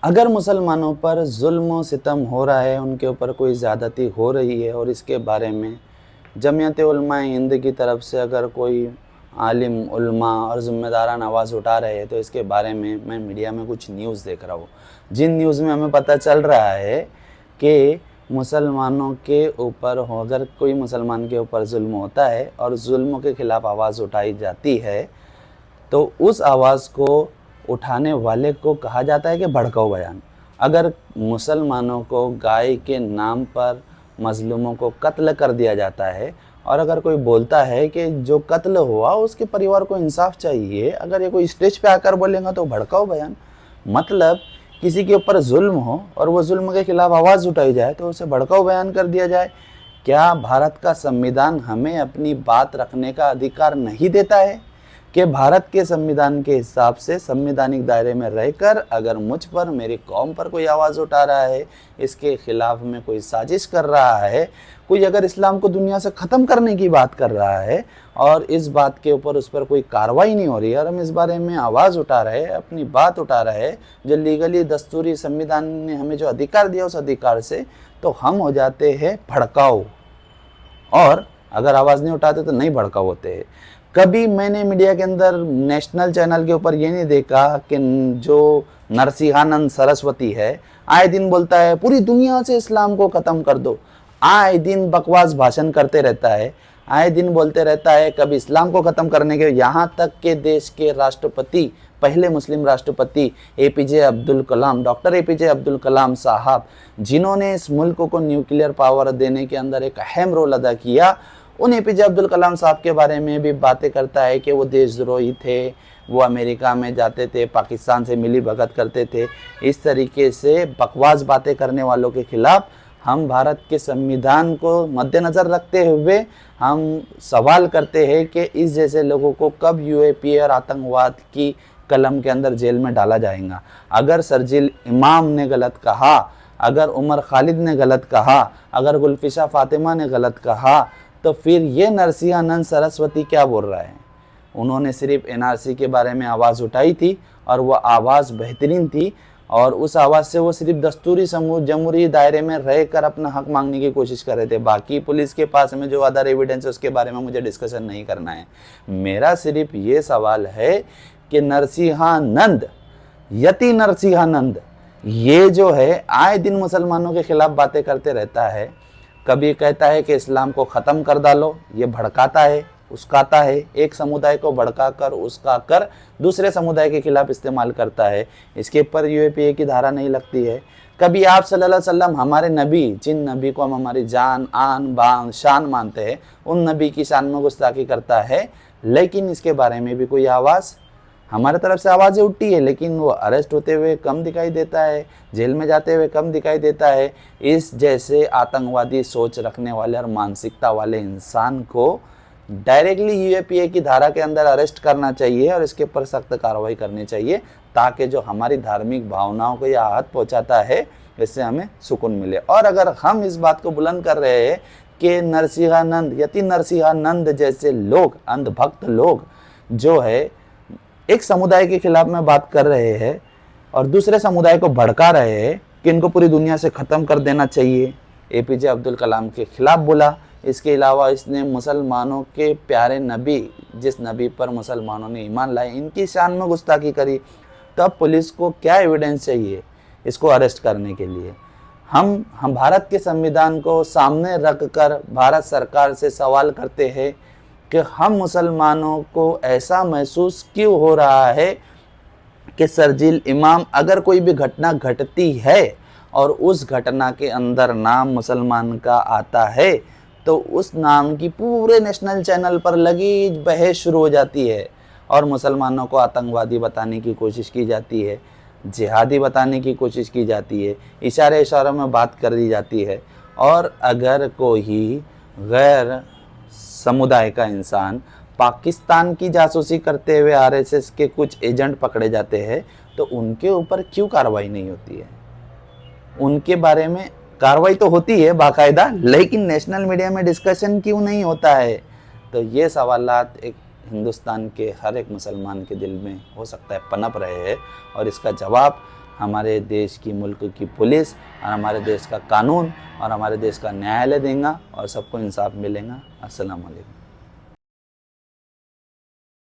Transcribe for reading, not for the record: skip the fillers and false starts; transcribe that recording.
अगर मुसलमानों पर जुल्म सितम हो रहा है, उनके ऊपर कोई ज़्यादती हो रही है और इसके बारे में जमीयत उलमा हिंद की तरफ से अगर कोई आलिम उलमा और ज़िम्मेदारान आवाज़ उठा रहे हैं, तो इसके बारे में मैं मीडिया में कुछ न्यूज़ देख रहा हूँ, जिन न्यूज़ में हमें पता चल रहा है कि मुसलमानों के ऊपर अगर कोई मुसलमान के ऊपर जुल्म होता है और जुल्म के ख़िलाफ़ आवाज़ उठाई जाती है, तो उस आवाज़ को उठाने वाले को कहा जाता है कि भड़काऊ बयान। अगर मुसलमानों को गाय के नाम पर मज़लूमों को कत्ल कर दिया जाता है और अगर कोई बोलता है कि जो कत्ल हुआ उसके परिवार को इंसाफ चाहिए, अगर ये कोई स्टेज पे आकर बोलेगा तो भड़काऊ बयान। मतलब किसी के ऊपर जुल्म हो और वो जुल्म के खिलाफ आवाज़ उठाई जाए तो उसे भड़काऊ बयान कर दिया जाए। क्या भारत का संविधान हमें अपनी बात रखने का अधिकार नहीं देता है कि भारत के संविधान के हिसाब से संवैधानिक दायरे में रहकर अगर मुझ पर, मेरी कौम पर कोई आवाज़ उठा रहा है, इसके खिलाफ में कोई साजिश कर रहा है, कोई अगर इस्लाम को दुनिया से ख़त्म करने की बात कर रहा है और इस बात के ऊपर उस पर कोई कार्रवाई नहीं हो रही है और हम इस बारे में आवाज़ उठा रहे हैं, अपनी बात उठा रहे हैं, जो लीगली दस्तूरी संविधान ने हमें जो अधिकार दिया उस अधिकार से, तो हम हो जाते हैं भड़काऊ। और अगर आवाज़ नहीं उठाते तो नहीं भड़काऊ होते हैं। कभी मैंने मीडिया के अंदर नेशनल चैनल के ऊपर ये नहीं देखा कि जो नरसिंहानंद सरस्वती है, आए दिन बोलता है पूरी दुनिया से इस्लाम को ख़त्म कर दो, आए दिन बकवास भाषण करते रहता है, आए दिन बोलते रहता है कभी इस्लाम को ख़त्म करने के, यहाँ तक के देश के राष्ट्रपति, पहले मुस्लिम राष्ट्रपति APJ Abdul Kalam, doctor APJ Abdul Kalam साहब, जिन्होंने इस मुल्क को न्यूक्लियर पावर देने के अंदर एक अहम रोल अदा किया, उन एपीजे अब्दुल कलाम साहब के बारे में भी बातें करता है कि वो देशद्रोही थे, वो अमेरिका में जाते थे, पाकिस्तान से मिली भगत करते थे। इस तरीके से बकवास बातें करने वालों के खिलाफ हम भारत के संविधान को मद्देनज़र रखते हुए हम सवाल करते हैं कि इस जैसे लोगों को कब यूएपीए और आतंकवाद की कलम के अंदर जेल में डाला जाएगा। अगर शर्जील इमाम ने गलत कहा, अगर उमर खालिद ने गलत कहा, अगर गुलफिशा फातिमा ने गलत कहा, तो फिर ये नरसिंहानंद सरस्वती क्या बोल रहा है? उन्होंने सिर्फ एनआरसी के बारे में आवाज़ उठाई थी और वह आवाज़ बेहतरीन थी और उस आवाज़ से वो सिर्फ दस्तूरी जमहूरी दायरे में रहकर अपना हक मांगने की कोशिश कर रहे थे। बाकी पुलिस के पास में जो अदर एविडेंस है उसके बारे में मुझे डिस्कशन नहीं करना है। मेरा सिर्फ ये सवाल है कि नरसिंहानंद, यति नरसिंहानंद, ये जो है आए दिन मुसलमानों के खिलाफ बातें करते रहता है। कभी कहता है कि इस्लाम को ख़त्म कर डालो, ये भड़काता है, उस्काता है, एक समुदाय को भड़का कर उसका कर दूसरे समुदाय के खिलाफ इस्तेमाल करता है। इसके ऊपर यूएपीए की धारा नहीं लगती है। कभी आप सल्लल्लाहु अलैहि वसल्लम, हमारे नबी, जिन नबी को हम हमारी जान, आन, बान, शान मानते हैं, उन नबी की शान में गुस्ताखी करता है, लेकिन इसके बारे में भी कोई आवाज़, हमारे तरफ से आवाज़ें उठती है, लेकिन वो अरेस्ट होते हुए कम दिखाई देता है, जेल में जाते हुए कम दिखाई देता है। इस जैसे आतंकवादी सोच रखने वाले और मानसिकता वाले इंसान को डायरेक्टली यूएपीए की धारा के अंदर अरेस्ट करना चाहिए और इसके ऊपर सख्त कार्रवाई करनी चाहिए, ताकि जो हमारी धार्मिक भावनाओं को यह आहत पहुँचाता है, इससे हमें सुकून मिले। और अगर हम इस बात को बुलंद कर रहे हैं कि नरसिंहानंद, यति नरसिंहानंद जैसे लोग, अंधभक्त लोग जो है एक समुदाय के खिलाफ में बात कर रहे हैं और दूसरे समुदाय को भड़का रहे हैं कि इनको पूरी दुनिया से ख़त्म कर देना चाहिए, एपीजे अब्दुल कलाम के खिलाफ बोला। इसके अलावा इसने मुसलमानों के प्यारे नबी, जिस नबी पर मुसलमानों ने ईमान लाए, इनकी शान में गुस्ताखी करी। तब पुलिस को क्या एविडेंस चाहिए इसको अरेस्ट करने के लिए? हम भारत के संविधान को सामने रख कर भारत सरकार से सवाल करते हैं कि हम मुसलमानों को ऐसा महसूस क्यों हो रहा है कि शर्जील इमाम, अगर कोई भी घटना घटती है और उस घटना के अंदर नाम मुसलमान का आता है, तो उस नाम की पूरे नेशनल चैनल पर लगी बहस शुरू हो जाती है और मुसलमानों को आतंकवादी बताने की कोशिश की जाती है, जिहादी बताने की कोशिश की जाती है, इशारे इशारों में बात कर दी जाती है। और अगर कोई गैर समुदाय का इंसान पाकिस्तान की जासूसी करते हुए आरएसएस के कुछ एजेंट पकड़े जाते हैं, तो उनके ऊपर क्यों कार्रवाई नहीं होती है? उनके बारे में कार्रवाई तो होती है बाकायदा, लेकिन नेशनल मीडिया में डिस्कशन क्यों नहीं होता है? तो ये सवालात एक हिंदुस्तान के हर एक मुसलमान के दिल में हो सकता है पनप रहे हैं और इसका जवाब हमारे देश की, मुल्क की पुलिस और हमारे देश का कानून और हमारे देश का न्यायालय देगा और सबको इंसाफ मिलेगा। अस्सलाम वालेकुम।